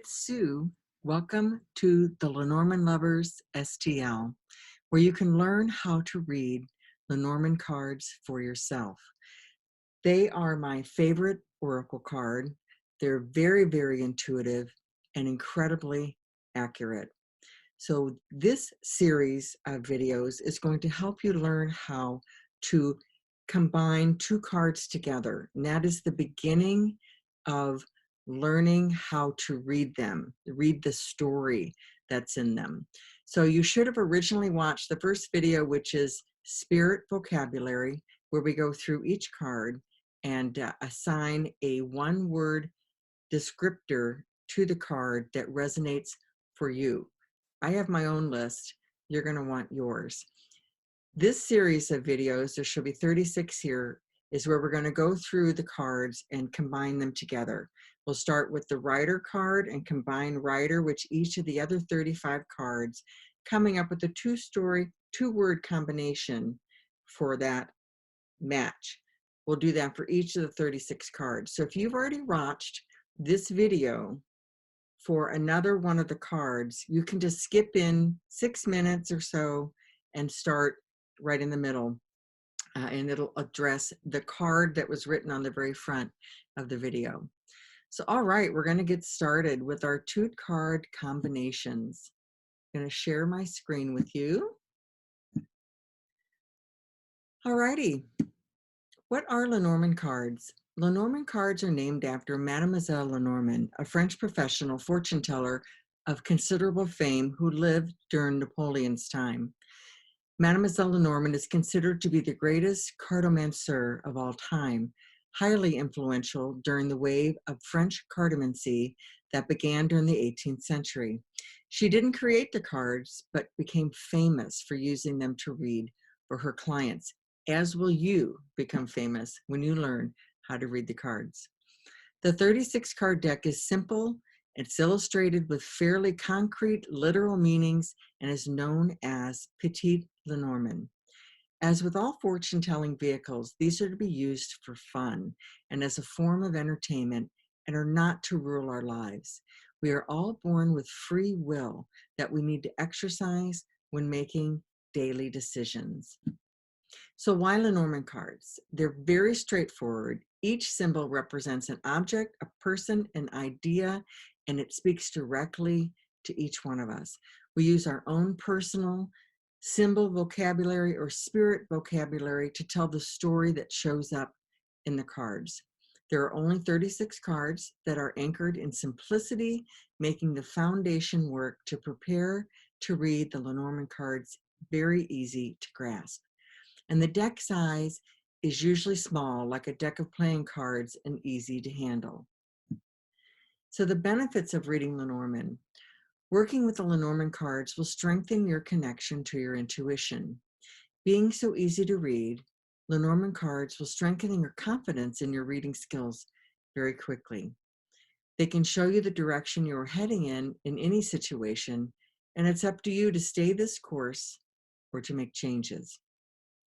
it's Sue. Welcome to the Lenormand Lovers STL, where you can learn how to read Lenormand cards for yourself. They are my favorite oracle card. They're very, very intuitive and incredibly accurate. So this series of videos is going to help you learn how to combine two cards together. And that is the beginning of learning how to read them, read the story that's in them. So you should have originally watched the first video, which is Spirit Vocabulary, where we go through each card and assign a one-word descriptor to the card that resonates for you. I have my own list. You're going to want yours. This series of videos, there should be 36 here, is where we're going to go through the cards and combine them together. We'll start with the Rider card and combine Rider with each of the other 35 cards, coming up with a two-word combination for that match. We'll do that for each of the 36 cards. So if you've already watched this video for another one of the cards, you can just skip in 6 minutes or so and start right in the middle, and it'll address the card that was written on the very front of the video. So all right, we're going to get started with our two card combinations. I'm going to share my screen with you. All righty, what are Lenormand cards? Lenormand cards are named after Mademoiselle Lenormand, a French professional fortune teller of considerable fame who lived during Napoleon's time. Mademoiselle Lenormand is considered to be the greatest cartomancer of all time, highly influential during the wave of French cartomancy that began during the 18th century. She didn't create the cards, but became famous for using them to read for her clients, as will you become famous when you learn how to read the cards. The 36 card deck is simple. It's illustrated with fairly concrete literal meanings and is known as Petite Lenormand. As with all fortune-telling vehicles, these are to be used for fun and as a form of entertainment and are not to rule our lives. We are all born with free will that we need to exercise when making daily decisions. So why Lenormand cards? They're very straightforward. Each symbol represents an object, a person, an idea, and it speaks directly to each one of us. We use our own personal symbol vocabulary or spirit vocabulary to tell the story that shows up in the cards. There are only 36 cards that are anchored in simplicity, making the foundation work to prepare to read the Lenormand cards very easy to grasp. And the deck size is usually small, like a deck of playing cards, and easy to handle. So the benefits of reading Lenormand. Working with the Lenormand cards will strengthen your connection to your intuition. Being so easy to read, Lenormand cards will strengthen your confidence in your reading skills very quickly. They can show you the direction you're heading in any situation, and it's up to you to stay this course or to make changes.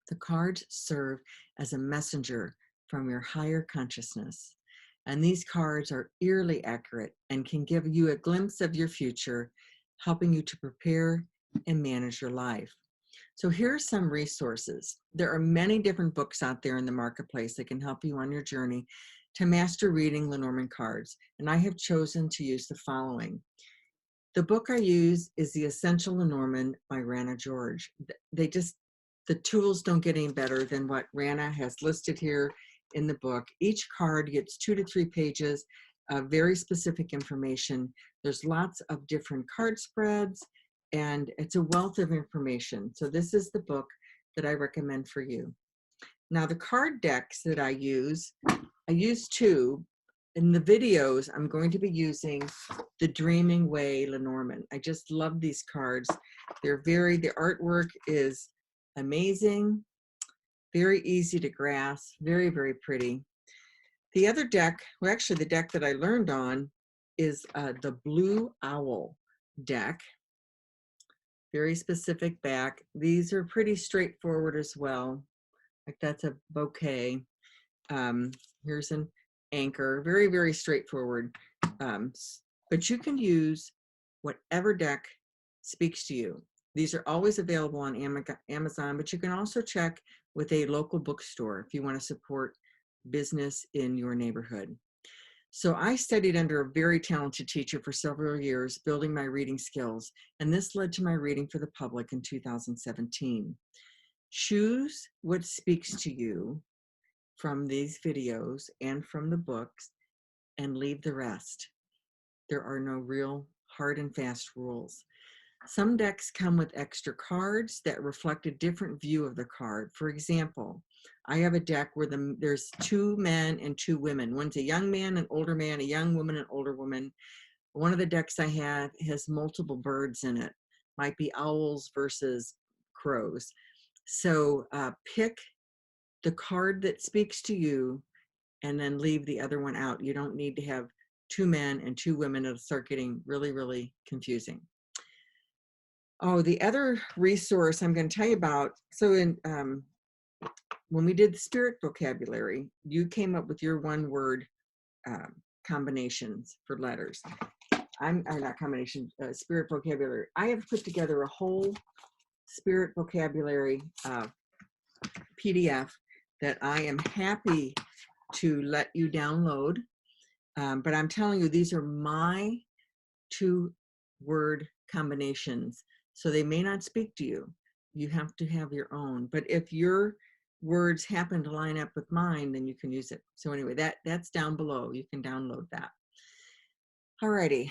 The cards serve as a messenger from your higher consciousness. And these cards are eerily accurate and can give you a glimpse of your future, helping you to prepare and manage your life. So here are some resources. There are many different books out there in the marketplace that can help you on your journey to master reading Lenormand cards. And I have chosen to use the following. The book I use is The Essential Lenormand by Rana George. The tools don't get any better than what Rana has listed here in the book. Each card gets 2 to 3 pages of very specific information. There's lots of different card spreads, and it's a wealth of information. So this is the book that I recommend for you. Now the card decks that I use 2. In the videos, I'm going to be using the Dreaming Way Lenormand. I just love these cards. The artwork is amazing, very easy to grasp, very, very pretty. The other deck, well, actually the deck that I learned on is the Blue Owl deck. Very specific back. These are pretty straightforward as well. Like that's a bouquet. Here's an anchor. Very, very straightforward but you can use whatever deck speaks to you. These are always available on Amazon, but you can also check with a local bookstore if you want to support business in your neighborhood. So I studied under a very talented teacher for several years, building my reading skills, and this led to my reading for the public in 2017. Choose what speaks to you from these videos and from the books, and leave the rest. There are no real hard and fast rules. Some decks come with extra cards that reflect a different view of the card. For example, I have a deck where there's 2 men and 2 women. One's a young man, an older man, a young woman, an older woman. One of the decks I have has multiple birds in it. Might be owls versus crows. So pick the card that speaks to you and then leave the other one out. You don't need to have 2 men and 2 women. It'll start getting really, really confusing. Oh, the other resource I'm going to tell you about, so when we did the spirit vocabulary, you came up with your 1-word combinations for letters. Not combination, spirit vocabulary. I have put together a whole spirit vocabulary PDF that I am happy to let you download. But I'm telling you, these are my 2-word combinations. So they may not speak to you. You have to have your own. But if your words happen to line up with mine, then you can use it. So anyway, that's down below. You can download that. Alrighty.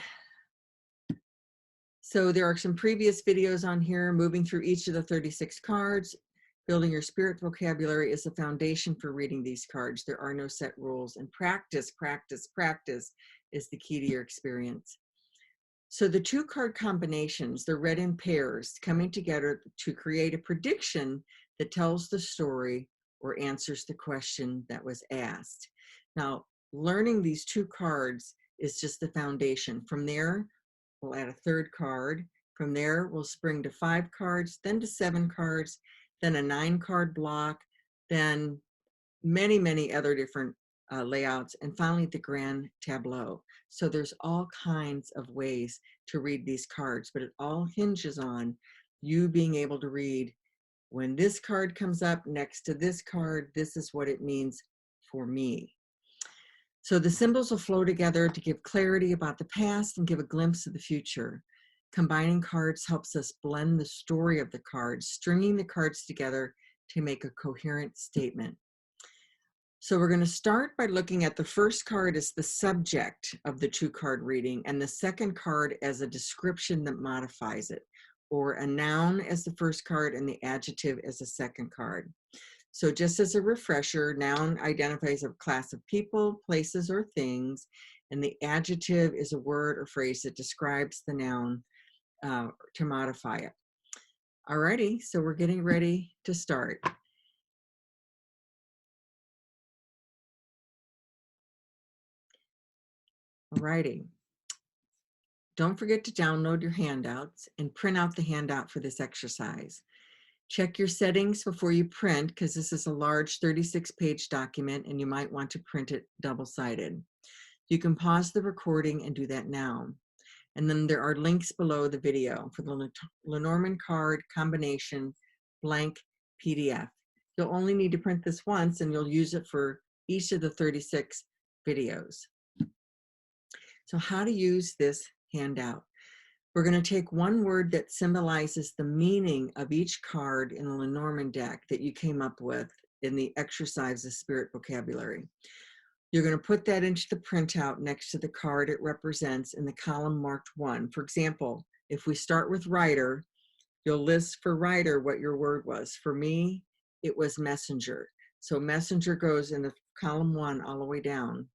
So there are some previous videos on here, moving through each of the 36 cards. Building your spirit vocabulary is the foundation for reading these cards. There are no set rules, and practice, practice, practice is the key to your experience. So the 2-card combinations, they're read in pairs, coming together to create a prediction that tells the story or answers the question that was asked. Now, learning these 2 cards is just the foundation. From there, we'll add a 3rd card. From there, we'll spring to 5 cards, then to 7 cards, then a 9-card block, then many, many other different layouts, and finally the grand tableau. So there's all kinds of ways to read these cards, but it all hinges on you being able to read, when this card comes up next to this card, this is what it means for me. So the symbols will flow together to give clarity about the past and give a glimpse of the future. Combining cards helps us blend the story of the cards, stringing the cards together to make a coherent statement. So we're going to start by looking at the first card as the subject of the 2-card reading, and the second card as a description that modifies it, or a noun as the first card and the adjective as the second card. So just as a refresher, noun identifies a class of people, places, or things, and the adjective is a word or phrase that describes the noun to modify it. Alrighty, so we're getting ready to start. Alrighty. Don't forget to download your handouts and print out the handout for this exercise. Check your settings before you print, because this is a large 36-page document and you might want to print it double-sided. You can pause the recording and do that now. And then there are links below the video for the Lenormand card combination blank PDF. You'll only need to print this once, and you'll use it for each of the 36 videos. So how to use this handout. We're going to take 1 word that symbolizes the meaning of each card in the Lenormand deck that you came up with in the exercise of spirit vocabulary. You're going to put that into the printout next to the card it represents in the column marked 1. For example, if we start with writer, you'll list for writer what your word was. For me, it was messenger. So messenger goes in the column 1 all the way down.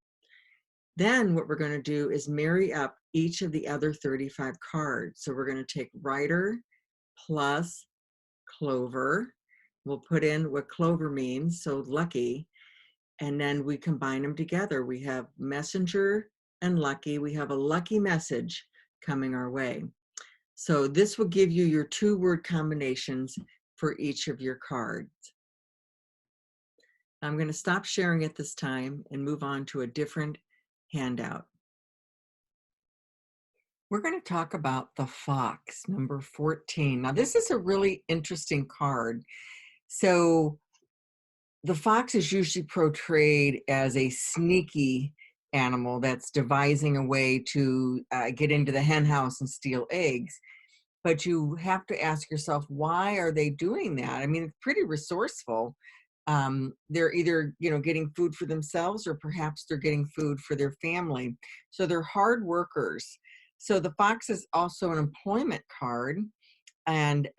Then what we're going to do is marry up each of the other 35 cards. So we're going to take writer plus clover. We'll put in what clover means, so lucky, and then we combine them together. We have messenger and lucky. We have a lucky message coming our way. So this will give you your 2-word combinations for each of your cards. I'm going to stop sharing at this time and move on to a different handout. We're going to talk about the fox, number 14. Now, this is a really interesting card. So, the fox is usually portrayed as a sneaky animal that's devising a way to get into the hen house and steal eggs. But you have to ask yourself, why are they doing that? I mean, it's pretty resourceful. They're either, getting food for themselves, or perhaps they're getting food for their family. So they're hard workers. So the fox is also an employment card. And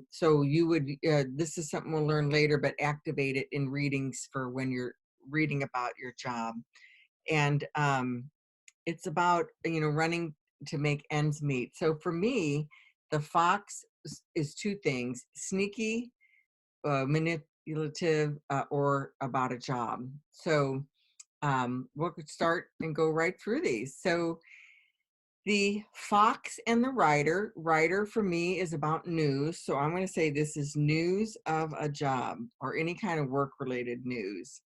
so you would, this is something we'll learn later, but activate it in readings for when you're reading about your job. And it's about, running to make ends meet. So for me, the fox is two things: sneaky, manipulative, or about a job. So we'll start and go right through these. So the fox and the rider. Rider for me is about news. So I'm going to say this is news of a job or any kind of work-related news.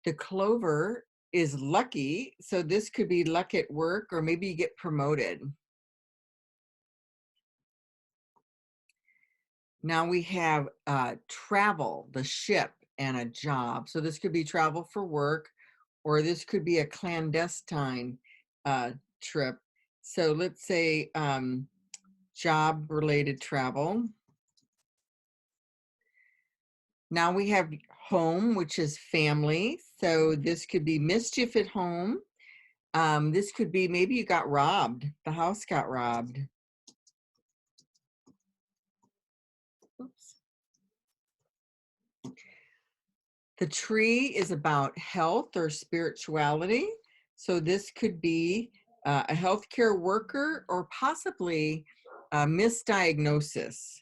The clover is lucky. So this could be luck at work, or maybe you get promoted. Now we have travel, the ship, and a job. So this could be travel for work, or this could be a clandestine trip. So let's say job-related travel. Now we have home, which is family. So this could be mischief at home. This could be maybe you got robbed. The house got robbed. Oops. The tree is about health or spirituality. So this could be a healthcare worker, or possibly a misdiagnosis.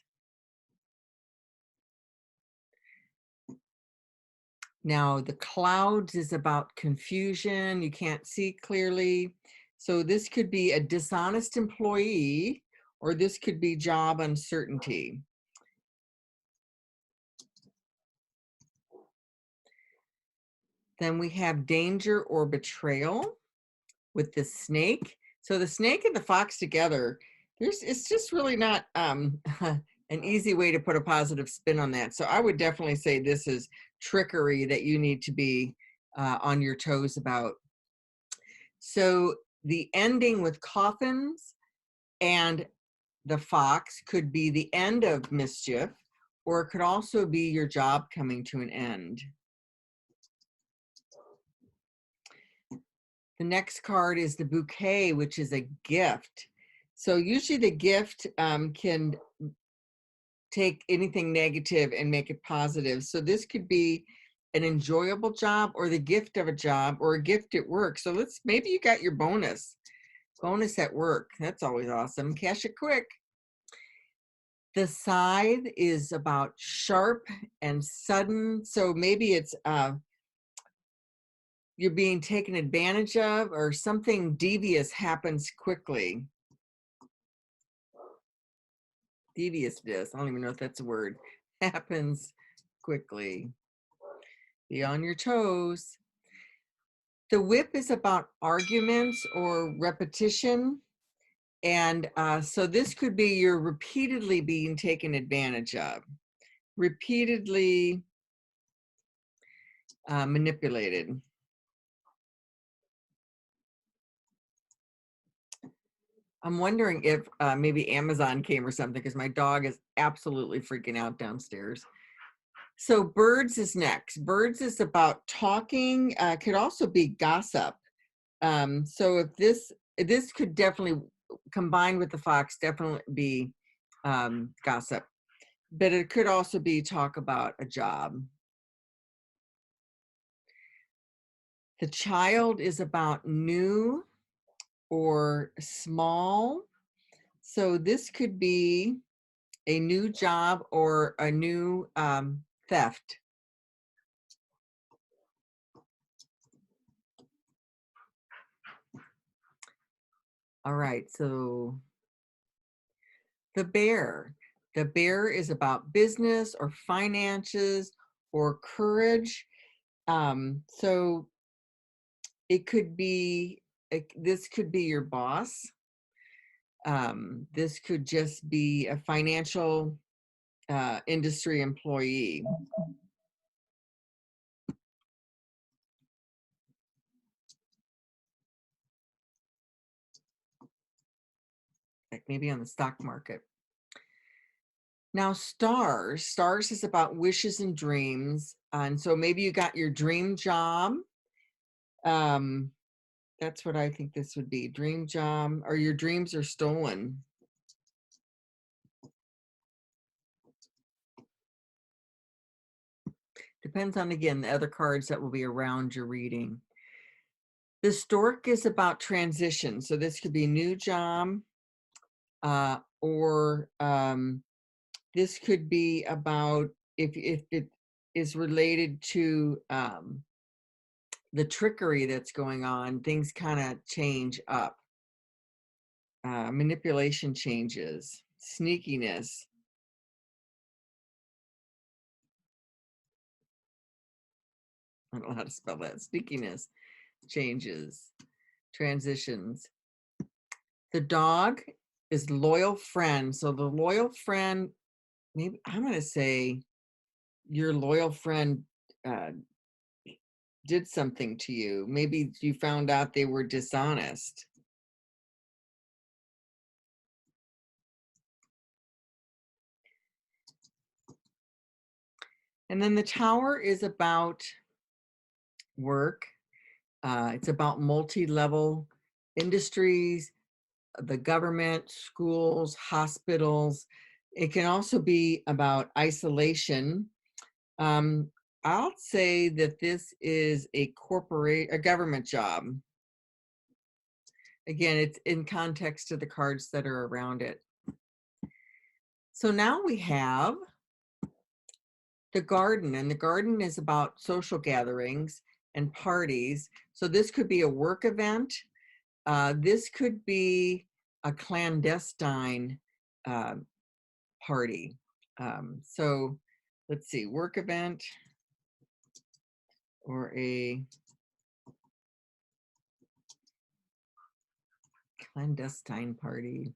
Now the clouds is about confusion. You can't see clearly. So this could be a dishonest employee, or this could be job uncertainty. Then we have danger or betrayal with the snake. So the snake and the fox together, it's just really not an easy way to put a positive spin on that. So I would definitely say this is trickery that you need to be on your toes about. So the ending with coffins and the fox could be the end of mischief, or it could also be your job coming to an end. The next card is the bouquet, which is a gift. So usually the gift can take anything negative and make it positive. So this could be an enjoyable job, or the gift of a job, or a gift at work. So maybe you got your bonus at work. That's always awesome. Cash it quick. The scythe is about sharp and sudden. So maybe it's you're being taken advantage of, or something devious happens quickly. Deviousness, I don't even know if that's a word, happens quickly. Be on your toes. The whip is about arguments or repetition. And so this could be you're repeatedly being taken advantage of, repeatedly manipulated. I'm wondering if maybe Amazon came or something, because my dog is absolutely freaking out downstairs. So birds is next. Birds is about talking, could also be gossip. So if this could definitely, combined with the fox, definitely be gossip. But it could also be talk about a job. The child is about new or small. So this could be a new job or a new theft. All right, so the bear. The bear is about business or finances or courage. So it could be, this could be your boss. This could just be a financial industry employee. Like maybe on the stock market. Now, stars is about wishes and dreams. And so maybe you got your dream job. That's what I think this would be, dream job, or your dreams are stolen. Depends on, again, the other cards that will be around your reading. The stork is about transition. So this could be new job, or this could be about if it is related to the trickery that's going on, things kind of change up. Manipulation changes, sneakiness. I don't know how to spell that. Sneakiness, changes, transitions. The dog is loyal friend. So the loyal friend, maybe I'm going to say your loyal friend did something to you. Maybe you found out they were dishonest. And then the tower is about work. It's about multi-level industries, the government, schools, hospitals. It can also be about isolation. I'll say that this is a government job. Again, it's in context to the cards that are around it. So now we have the garden, and the garden is about social gatherings and parties. So this could be a work event. This could be a clandestine party. So let's see, work event or a clandestine party.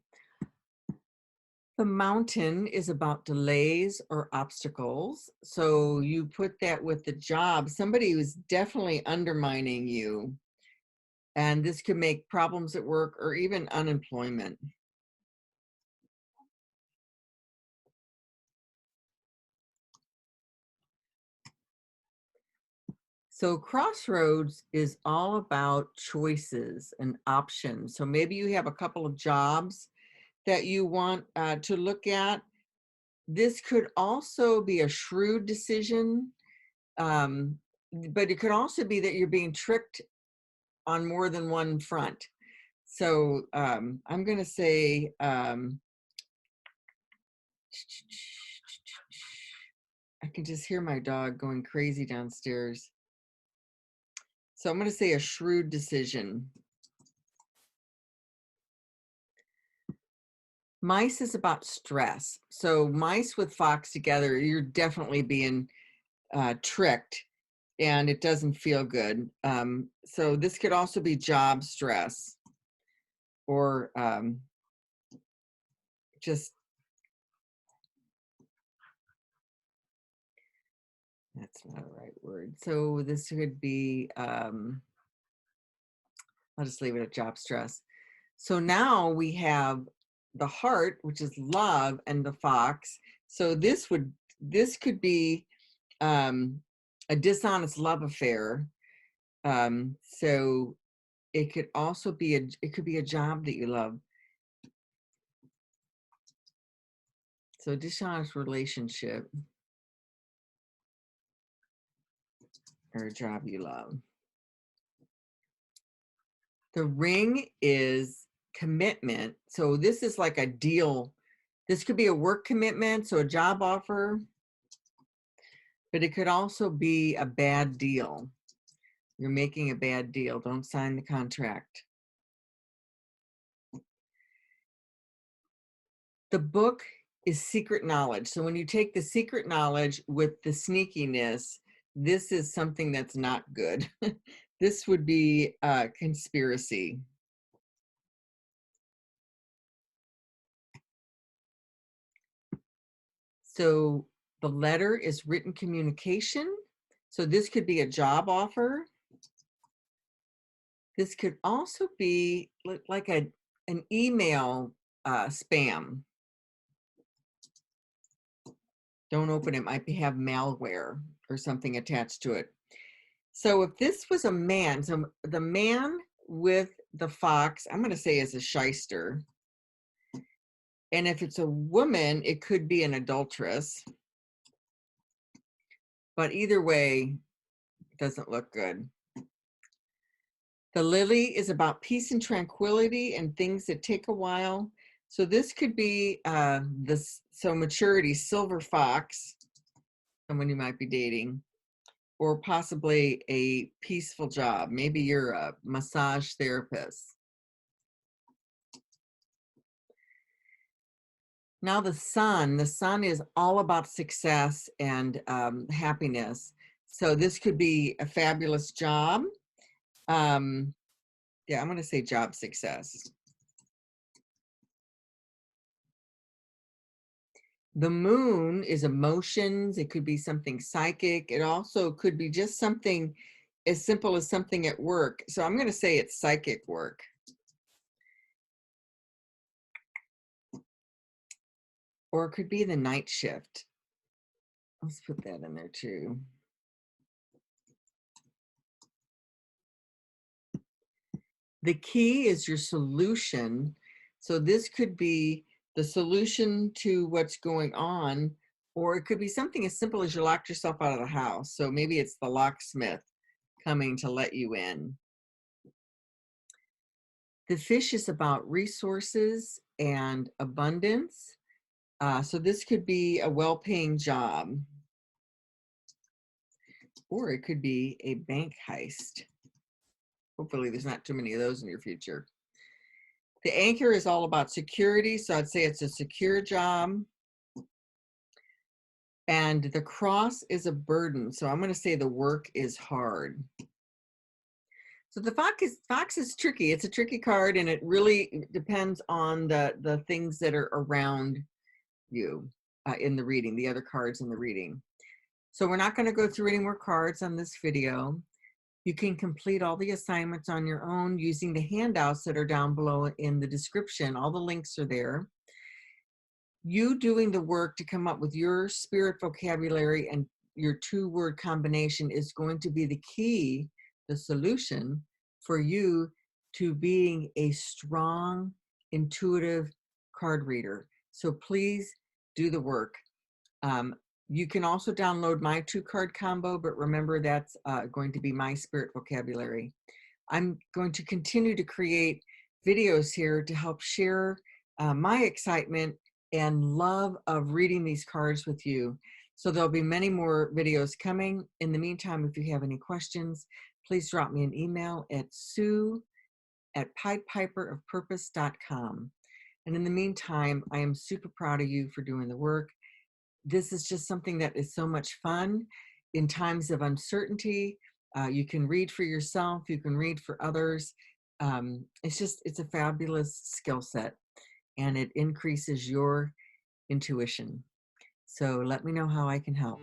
The mountain is about delays or obstacles. So you put that with the job. Somebody who's definitely undermining you. And this could make problems at work or even unemployment. So crossroads is all about choices and options. So maybe you have a couple of jobs that you want to look at. This could also be a shrewd decision, but it could also be that you're being tricked on more than one front. So I'm going to say, I can just hear my dog going crazy downstairs. So I'm going to say a shrewd decision. Mice is about stress. So mice with fox together, you're definitely being tricked and it doesn't feel good. So this could also be job stress or just, that's not a right word. So this could be, I'll just leave it at job stress. So now we have the heart, which is love, and the fox. So this could be a dishonest love affair. So it could also be a job that you love. So dishonest relationship or a job you love. The ring is commitment. So this is like a deal. This could be a work commitment, so a job offer, but it could also be a bad deal. You're making a bad deal. Don't sign the contract. The book is secret knowledge. So when you take the secret knowledge with the sneakiness, this is something that's not good. This would be a conspiracy. So the letter is written communication. So this could be a job offer. This could also be like an email spam. Don't open it, might have malware or something attached to it. So if this was a man, so the man with the fox, I'm going to say is a shyster. And if it's a woman, it could be an adulteress. But either way, it doesn't look good. The lily is about peace and tranquility and things that take a while. So this could be maturity, silver fox, someone you might be dating, or possibly a peaceful job. Maybe you're a massage therapist. Now the sun is all about success and happiness. So this could be a fabulous job. Yeah, I'm going to say job success. The moon is emotions. It could be something psychic. It also could be just something as simple as something at work. So I'm going to say it's psychic work. Or it could be the night shift. Let's put that in there too. The key is your solution. So this could be the solution to what's going on, or it could be something as simple as you locked yourself out of the house. So maybe it's the locksmith coming to let you in. The fish is about resources and abundance. So this could be a well-paying job, or it could be a bank heist. Hopefully there's not too many of those in your future. The anchor is all about security, so I'd say it's a secure job. And the cross is a burden, so I'm going to say the work is hard. So the fox is tricky. It's a tricky card, and it really depends on the things that are around you in the reading, the other cards in the reading. So we're not going to go through any more cards on this video. You can complete all the assignments on your own using the handouts that are down below in the description. All the links are there. You doing the work to come up with your spirit vocabulary and your 2-word combination is going to be the key, the solution for you to being a strong, intuitive card reader. So please do the work. You can also download my 2-card combo, but remember that's going to be my spirit vocabulary. I'm going to continue to create videos here to help share my excitement and love of reading these cards with you. So there'll be many more videos coming. In the meantime, if you have any questions, please drop me an email at sue@piedpiperofpurpose.com. And in the meantime, I am super proud of you for doing the work. This is just something that is so much fun in times of uncertainty. You can read for yourself, you can read for others. It's a fabulous skill set, and it increases your intuition. So let me know how I can help.